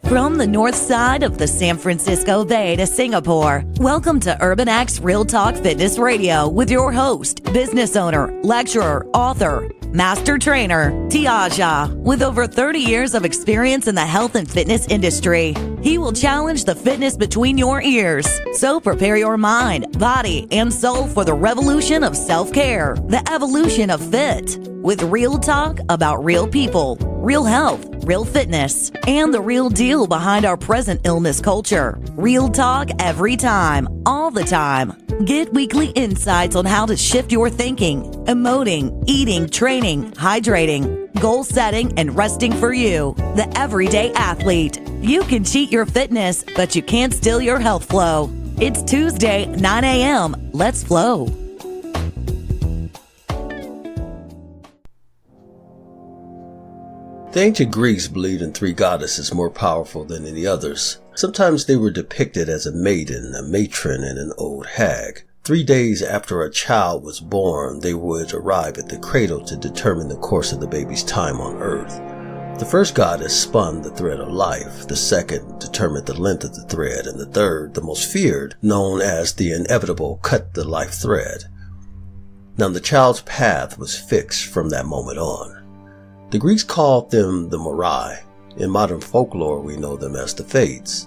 From the north side of the San Francisco Bay to Singapore, welcome to Urban X Real Talk Fitness Radio with your host, business owner, lecturer, author, master trainer, Tiaja. With over 30 years of experience in the health and fitness industry, he will challenge the fitness between your ears. So prepare your mind, body, and soul for the revolution of self-care, the evolution of fit, with real talk about real people, real health, real fitness, and the real deal behind our present illness culture. Real talk every time, all the time. Get weekly insights on how to shift your thinking, emoting, eating, training, hydrating, goal setting, and resting for you, the everyday athlete. You can cheat your fitness, but you can't steal your health flow. It's Tuesday, 9 a.m. Let's flow. The ancient Greeks believed in three goddesses more powerful than any others. Sometimes they were depicted as a maiden, a matron, and an old hag. 3 days after a child was born, they would arrive at the cradle to determine the course of the baby's time on earth. The first goddess spun the thread of life, the second determined the length of the thread, and the third, the most feared, known as the inevitable, cut the life thread. Now the child's path was fixed from that moment on. The Greeks called them the Moirai. In modern folklore, we know them as the Fates.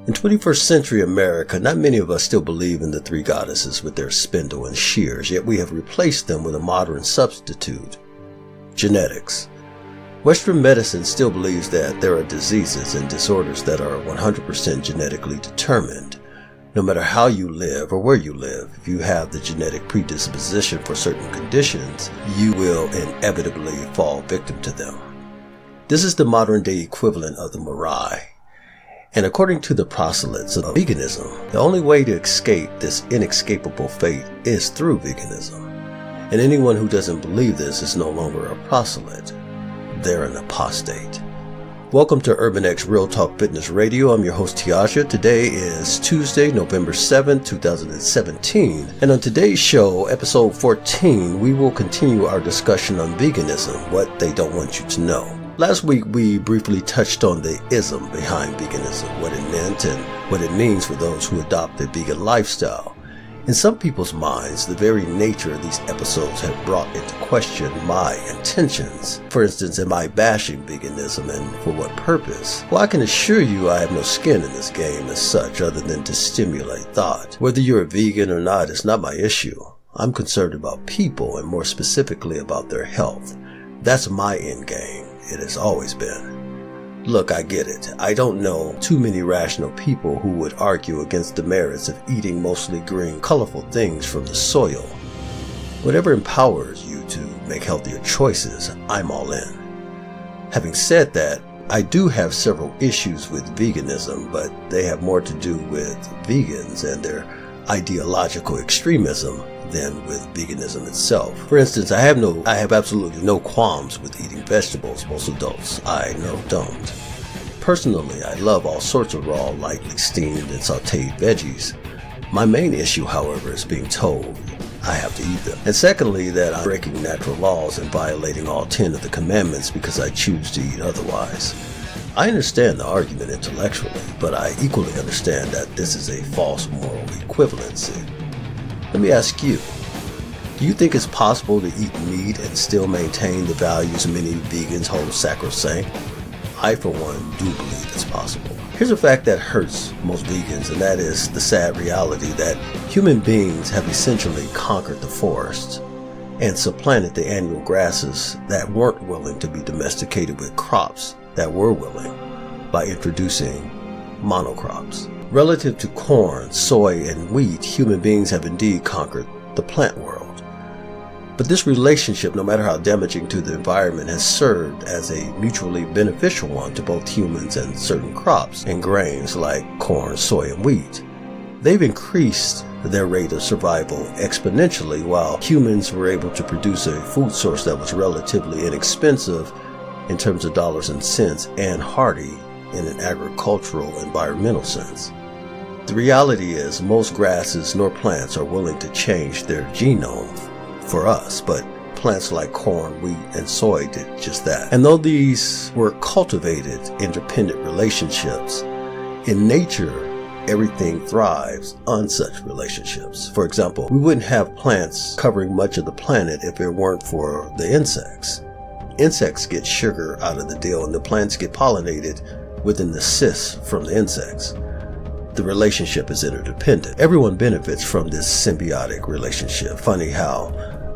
In 21st century America, not many of us still believe in the three goddesses with their spindle and shears, yet we have replaced them with a modern substitute: genetics. Western medicine still believes that there are diseases and disorders that are 100% genetically determined. No matter how you live or where you live, if you have the genetic predisposition for certain conditions, you will inevitably fall victim to them. This is the modern day equivalent of the Moirai. And according to the proselytes of veganism, the only way to escape this inescapable fate is through veganism. And anyone who doesn't believe this is no longer a proselyte. They're an apostate. Welcome to Urban X Real Talk Fitness Radio. I'm your host Tiaja. Today is Tuesday, November 7th, 2017. And on today's show, episode 14, we will continue our discussion on veganism, what they don't want you to know. Last week, we briefly touched on the ism behind veganism, what it meant and what it means for those who adopt a vegan lifestyle. In some people's minds, the very nature of these episodes have brought into question my intentions. For instance, am I bashing veganism, and for what purpose? Well, I can assure you I have no skin in this game as such, other than to stimulate thought. Whether you're a vegan or not is not my issue. I'm concerned about people, and more specifically about their health. That's my end game. It has always been. Look, I get it. I don't know too many rational people who would argue against the merits of eating mostly green, colorful things from the soil. Whatever empowers you to make healthier choices, I'm all in. Having said that, I do have several issues with veganism, but they have more to do with vegans and their ideological extremism than with veganism itself. For instance, I have absolutely no qualms with eating vegetables. Most adults I know don't. Personally, I love all sorts of raw, lightly steamed and sauteed veggies. My main issue, however, is being told I have to eat them. And secondly, that I'm breaking natural laws and violating all 10 of the commandments because I choose to eat otherwise. I understand the argument intellectually, but I equally understand that this is a false moral equivalency. Let me ask you, do you think it's possible to eat meat and still maintain the values many vegans hold sacrosanct? I, for one, do believe it's possible. Here's a fact that hurts most vegans, and that is the sad reality that human beings have essentially conquered the forests and supplanted the annual grasses that weren't willing to be domesticated with crops that were willing by introducing monocrops. Relative to corn, soy, and wheat, human beings have indeed conquered the plant world. But this relationship, no matter how damaging to the environment, has served as a mutually beneficial one to both humans and certain crops and grains like corn, soy, and wheat. They've increased their rate of survival exponentially, while humans were able to produce a food source that was relatively inexpensive in terms of dollars and cents and hardy in an agricultural environmental sense. The reality is most grasses nor plants are willing to change their genome for us, but plants like corn, wheat, and soy did just that. And though these were cultivated, interdependent relationships, in nature, everything thrives on such relationships. For example, we wouldn't have plants covering much of the planet if it weren't for the insects. Insects get sugar out of the deal, and the plants get pollinated within the cysts from the insects. The relationship is interdependent. Everyone benefits from this symbiotic relationship. Funny how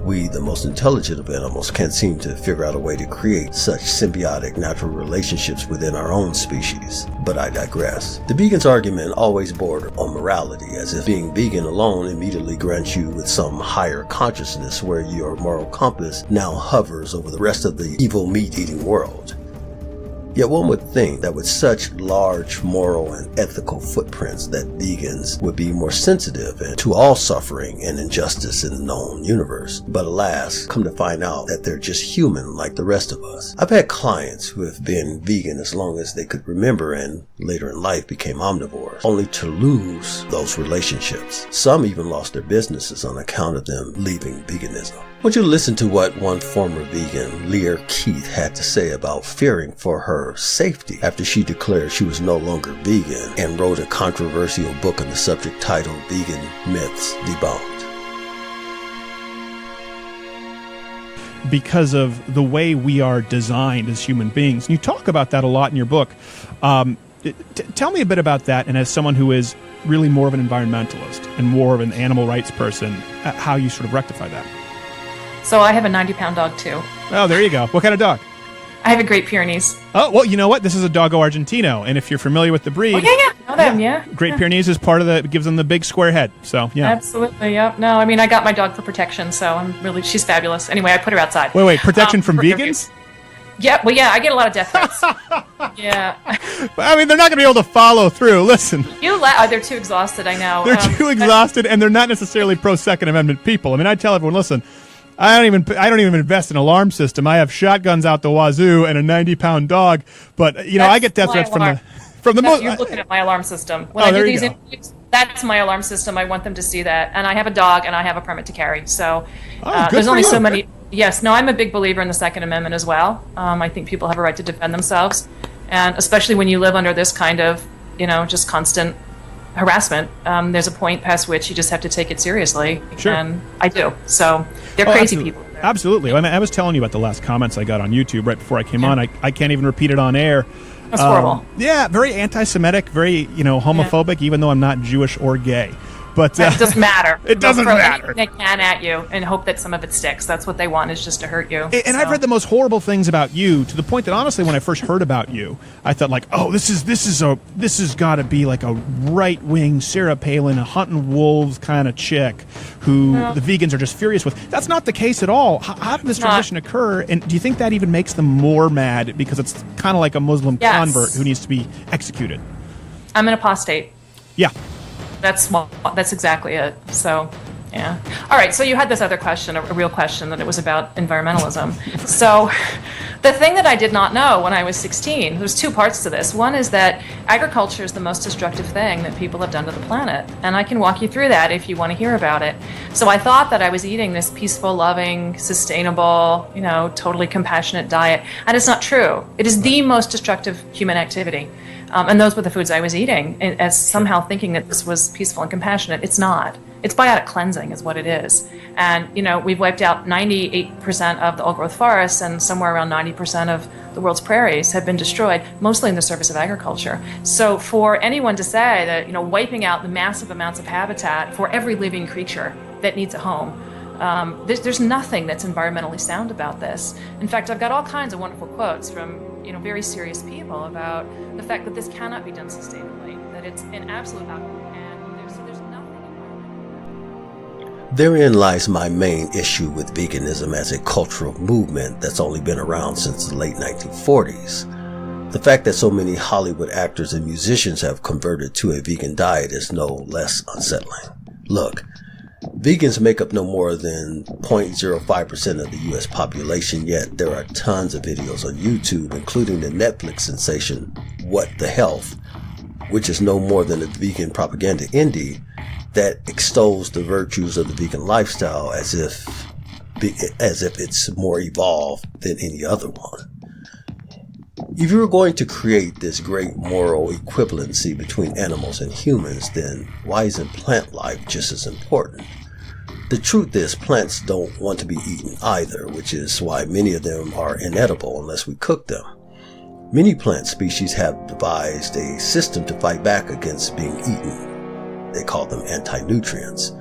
we, the most intelligent of animals, can't seem to figure out a way to create such symbiotic natural relationships within our own species. But I digress. The vegan's argument always bordered on morality, as if being vegan alone immediately grants you with some higher consciousness where your moral compass now hovers over the rest of the evil meat-eating world. Yet one would think that with such large moral and ethical footprints that vegans would be more sensitive to all suffering and injustice in the known universe. But alas, come to find out that they're just human like the rest of us. I've had clients who have been vegan as long as they could remember and later in life became omnivores, only to lose those relationships. Some even lost their businesses on account of them leaving veganism. I want you to listen to what one former vegan, Lierre Keith, had to say about fearing for her safety after she declared she was no longer vegan and wrote a controversial book on the subject titled Vegan Myths Debunked. Because of the way we are designed as human beings. And you talk about that a lot in your book. Tell me a bit about that, and as someone who is really more of an environmentalist and more of an animal rights person, how you sort of rectify that. So I have a 90-pound dog, too. Oh, there you go. What kind of dog? I have a Great Pyrenees. Oh, well, you know what? This is a Doggo Argentino, and if you're familiar with the breed... Oh, yeah. I know them, yeah. Great Pyrenees is part of the... gives them the big square head, so, yeah. Absolutely, yeah. No, I mean, I got my dog for protection, so she's fabulous. Anyway, I put her outside. Wait, protection from vegans? Yeah, well, yeah, I get a lot of death threats. Yeah. I mean, they're not going to be able to follow through. Listen. They're too exhausted, I know. They're too exhausted, and they're not necessarily pro-Second Amendment people. I mean, I tell everyone, listen... I don't even invest in an alarm system. I have shotguns out the wazoo and a 90-pound dog, but I get death threats from the You're looking at my alarm system. When I do these interviews, that's my alarm system. I want them to see that, and I have a dog and I have a permit to carry. So there's only so many. Yes, no, I'm a big believer in the Second Amendment as well. I think people have a right to defend themselves, and especially when you live under this kind of just constant harassment, there's a point past which you just have to take it seriously. Sure. And I do. So they're crazy people. Absolutely. I mean, I was telling you about the last comments I got on YouTube right before I came on. I can't even repeat it on air. That's horrible. Yeah, very anti-Semitic, very homophobic, even though I'm not Jewish or gay. But it doesn't matter. It doesn't matter. They can at you and hope that some of it sticks. That's what they want, is just to hurt you. And I've read the most horrible things about you, to the point that honestly, when I first heard about you, I thought like, oh, this has got to be like a right-wing Sarah Palin, a hunting wolves kind of chick who the vegans are just furious with. That's not the case at all. How did this transition occur? And do you think that even makes them more mad because it's kind of like a Muslim convert who needs to be executed? I'm an apostate. Yeah. That's exactly it. So, yeah. All right, so you had this other question, a real question, that it was about environmentalism. So the thing that I did not know when I was 16, there's two parts to this. One is that agriculture is the most destructive thing that people have done to the planet. And I can walk you through that if you want to hear about it. So I thought that I was eating this peaceful, loving, sustainable, totally compassionate diet. And it's not true. It is the most destructive human activity. And those were the foods I was eating, as somehow thinking that this was peaceful and compassionate. It's not. It's biotic cleansing is what it is. And, we've wiped out 98% of the old-growth forests, and somewhere around 90% of the world's prairies have been destroyed, mostly in the service of agriculture. So for anyone to say that, wiping out the massive amounts of habitat for every living creature that needs a home, there's nothing that's environmentally sound about this. In fact, I've got all kinds of wonderful quotes from very serious people about the fact that this cannot be done sustainably, that it's an absolute and there's nothing. Therein lies my main issue with veganism as a cultural movement that's only been around since the late 1940s. The fact that so many Hollywood actors and musicians have converted to a vegan diet is no less unsettling. Look, vegans make up no more than 0.05% of the U.S. population, yet there are tons of videos on YouTube, including the Netflix sensation What the Health, which is no more than a vegan propaganda indie that extols the virtues of the vegan lifestyle as if as if it's more evolved than any other one. If you were going to create this great moral equivalency between animals and humans, then why isn't plant life just as important? The truth is, plants don't want to be eaten either, which is why many of them are inedible unless we cook them. Many plant species have devised a system to fight back against being eaten. They call them anti-nutrients.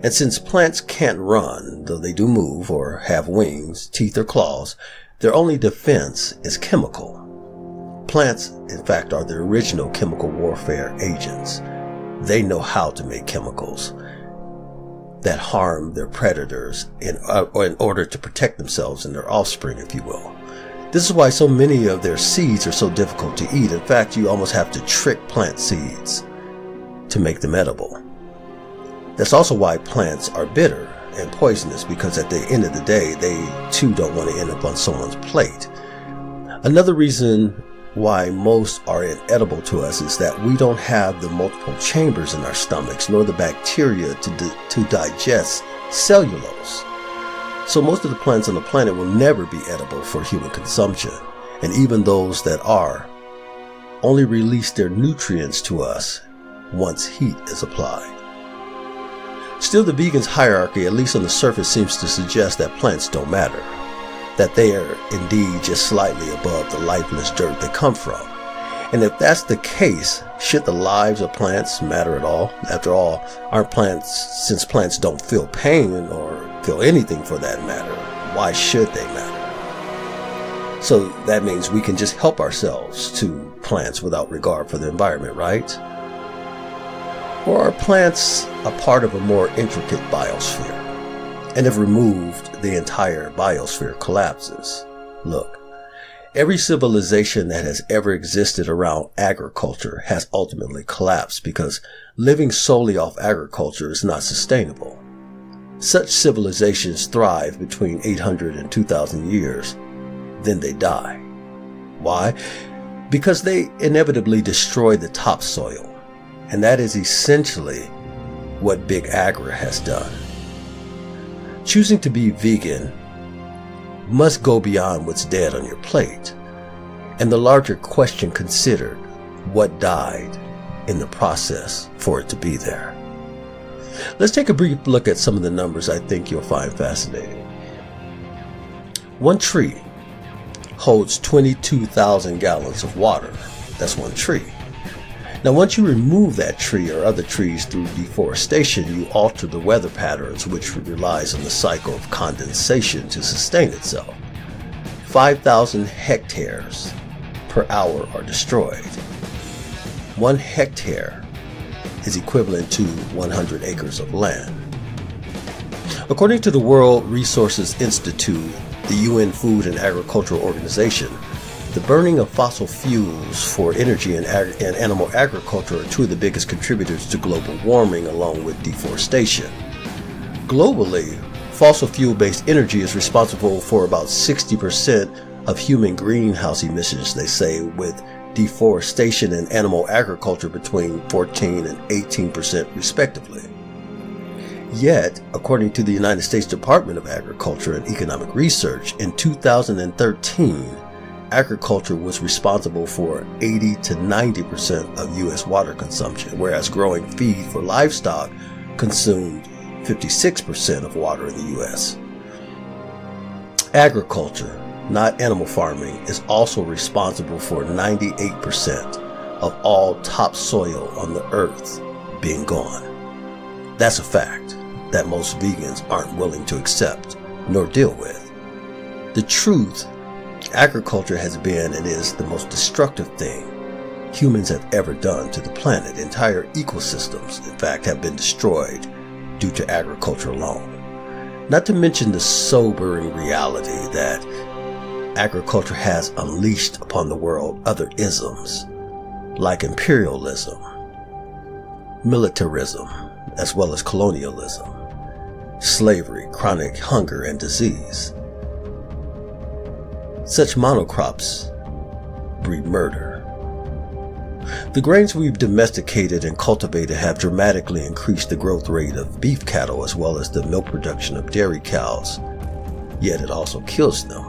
And since plants can't run, though they do move or have wings, teeth, or claws, their only defense is chemical. Plants, in fact, are the original chemical warfare agents. They know how to make chemicals that harm their predators in order to protect themselves and their offspring, if you will. This is why so many of their seeds are so difficult to eat. In fact, you almost have to trick plant seeds to make them edible. That's also why plants are bitter and poisonous, because at the end of the day, they too don't want to end up on someone's plate. Another reason why most are inedible to us is that we don't have the multiple chambers in our stomachs, nor the bacteria to digest cellulose. So most of the plants on the planet will never be edible for human consumption. And even those that are only release their nutrients to us once heat is applied. Still, the vegans' hierarchy, at least on the surface, seems to suggest that plants don't matter, that they are indeed just slightly above the lifeless dirt they come from. And if that's the case, should the lives of plants matter at all? After all, since plants don't feel pain or feel anything for that matter, why should they matter? So that means we can just help ourselves to plants without regard for the environment, right? Or are plants a part of a more intricate biosphere? And if removed, the entire biosphere collapses. Look, every civilization that has ever existed around agriculture has ultimately collapsed because living solely off agriculture is not sustainable. Such civilizations thrive between 800 and 2,000 years, then they die. Why? Because they inevitably destroy the topsoil. And that is essentially what Big Agri has done. Choosing to be vegan must go beyond what's dead on your plate, and the larger question considered: what died in the process for it to be there? Let's take a brief look at some of the numbers I think you'll find fascinating. One tree holds 22,000 gallons of water. That's one tree. Now, once you remove that tree or other trees through deforestation, you alter the weather patterns, which relies on the cycle of condensation to sustain itself. 5,000 hectares per hour are destroyed. 1 hectare is equivalent to 100 acres of land. According to the World Resources Institute, the UN Food and Agriculture Organization, the burning of fossil fuels for energy and animal agriculture are two of the biggest contributors to global warming, along with deforestation. Globally, fossil fuel-based energy is responsible for about 60% of human greenhouse emissions, they say, with deforestation and animal agriculture between 14 and 18% respectively. Yet, according to the United States Department of Agriculture and Economic Research, in 2013, agriculture was responsible for 80 to 90% of U.S. water consumption, whereas growing feed for livestock consumed 56% of water in the U.S. Agriculture, not animal farming, is also responsible for 98% of all topsoil on the earth being gone. That's a fact that most vegans aren't willing to accept nor deal with. The truth: agriculture has been and is the most destructive thing humans have ever done to the planet. Entire ecosystems, in fact, have been destroyed due to agriculture alone. Not to mention the sobering reality that agriculture has unleashed upon the world other isms like imperialism, militarism, as well as colonialism, slavery, chronic hunger, and disease. Such monocrops breed murder. The grains we've domesticated and cultivated have dramatically increased the growth rate of beef cattle as well as the milk production of dairy cows. yet it also kills them.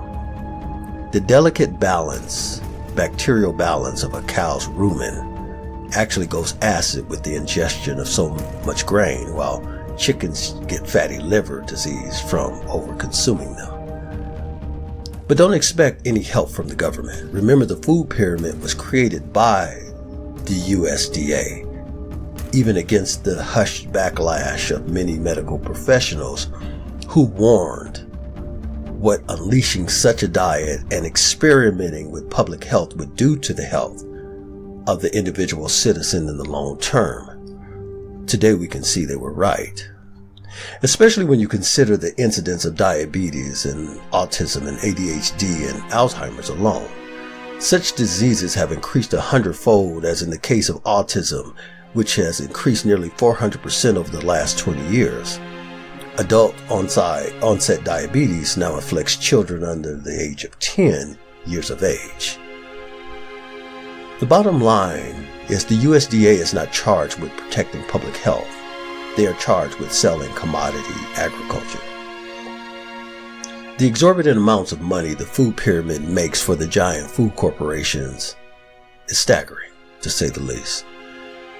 The delicate bacterial balance of a cow's rumen actually goes acid with the ingestion of so much grain, while chickens get fatty liver disease from over-consuming them. But don't expect any help from the government. Remember, the food pyramid was created by the USDA, even against the hushed backlash of many medical professionals who warned what unleashing such a diet and experimenting with public health would do to the health of the individual citizen in the long term. Today we can see they were right, especially when you consider the incidence of diabetes and autism and ADHD and Alzheimer's alone. Such diseases have increased 100-fold, as in the case of autism, which has increased nearly 400% over the last 20 years. Adult onset diabetes now afflicts children under the age of 10 years of age. The bottom line is the USDA is not charged with protecting public health. They are charged with selling commodity agriculture. The exorbitant amounts of money the food pyramid makes for the giant food corporations is staggering, to say the least.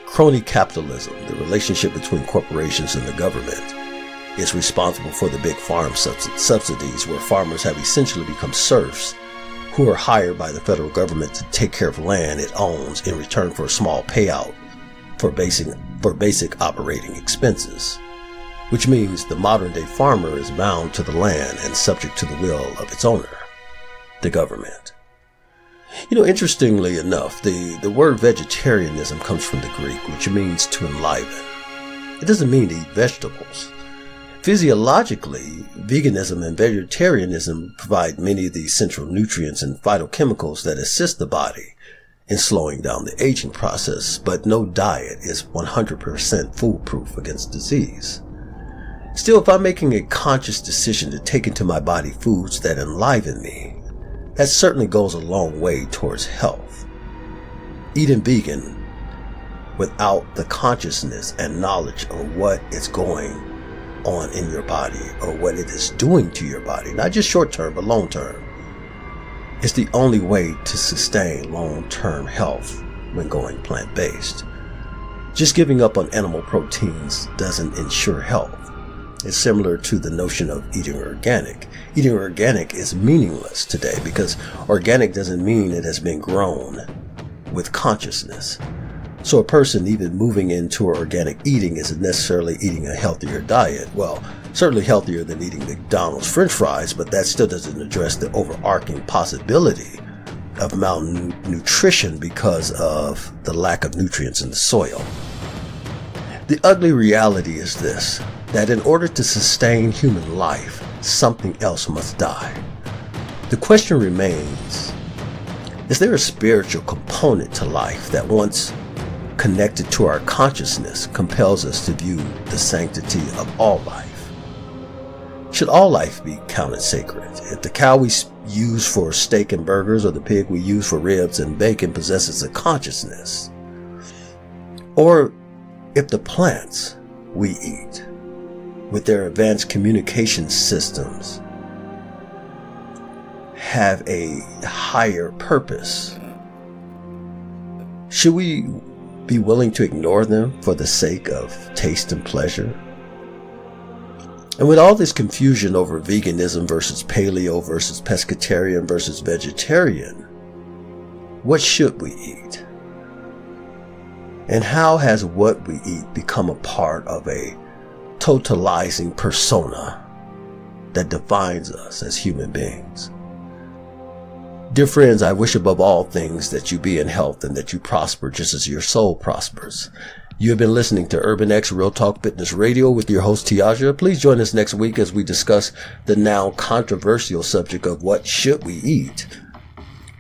Crony capitalism, the relationship between corporations and the government, is responsible for the big farm subsidies, where farmers have essentially become serfs who are hired by the federal government to take care of land it owns in return for a small payout for basic operating expenses, which means the modern day farmer is bound to the land and subject to the will of its owner, the government. Interestingly enough, the word vegetarianism comes from the Greek, which means to enliven. It doesn't mean to eat vegetables. Physiologically, veganism and vegetarianism provide many of the essential nutrients and phytochemicals that assist the body in slowing down the aging process, but no diet is 100% foolproof against disease. Still, if I'm making a conscious decision to take into my body foods that enliven me, that certainly goes a long way towards health. Eating vegan without the consciousness and knowledge of what is going on in your body or what it is doing to your body, not just short term but long term, is the only way to sustain long term health when going plant based. Just giving up on animal proteins doesn't ensure health. It's similar to the notion of eating organic. Eating organic is meaningless today because organic doesn't mean it has been grown with consciousness. So a person even moving into organic eating isn't necessarily eating a healthier diet. Well, certainly healthier than eating McDonald's French fries, but that still doesn't address the overarching possibility of malnutrition because of the lack of nutrients in the soil. The ugly reality is this, that in order to sustain human life, something else must die. The question remains, is there a spiritual component to life that once connected to our consciousness compels us to view the sanctity of all life? Should all life be counted sacred? If the cow we use for steak and burgers or the pig we use for ribs and bacon possesses a consciousness, or if the plants we eat with their advanced communication systems have a higher purpose, should we be willing to ignore them for the sake of taste and pleasure? And with all this confusion over veganism versus paleo versus pescatarian versus vegetarian, what should we eat? And how has what we eat become a part of a totalizing persona that defines us as human beings? Dear friends, I wish above all things that you be in health and that you prosper just as your soul prospers. You have been listening to Urban X Real Talk Fitness Radio with your host Tiaja. Please join us next week as we discuss the now controversial subject of what should we eat.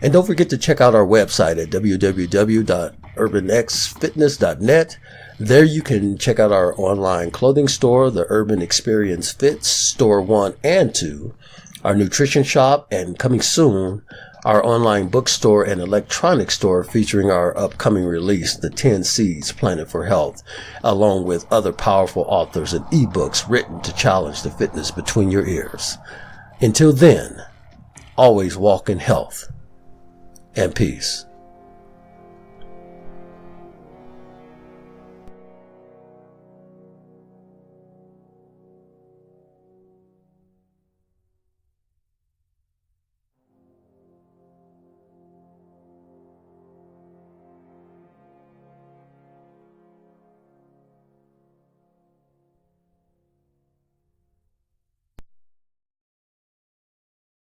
And don't forget to check out our website at www.urbanxfitness.net. There you can check out our online clothing store, the Urban Experience Fits, Store 1 and 2, our nutrition shop, and coming soon, our online bookstore and electronic store featuring our upcoming release, The 10 Seeds Planted for Health, along with other powerful authors and ebooks written to challenge the fitness between your ears. Until then, always walk in health and peace.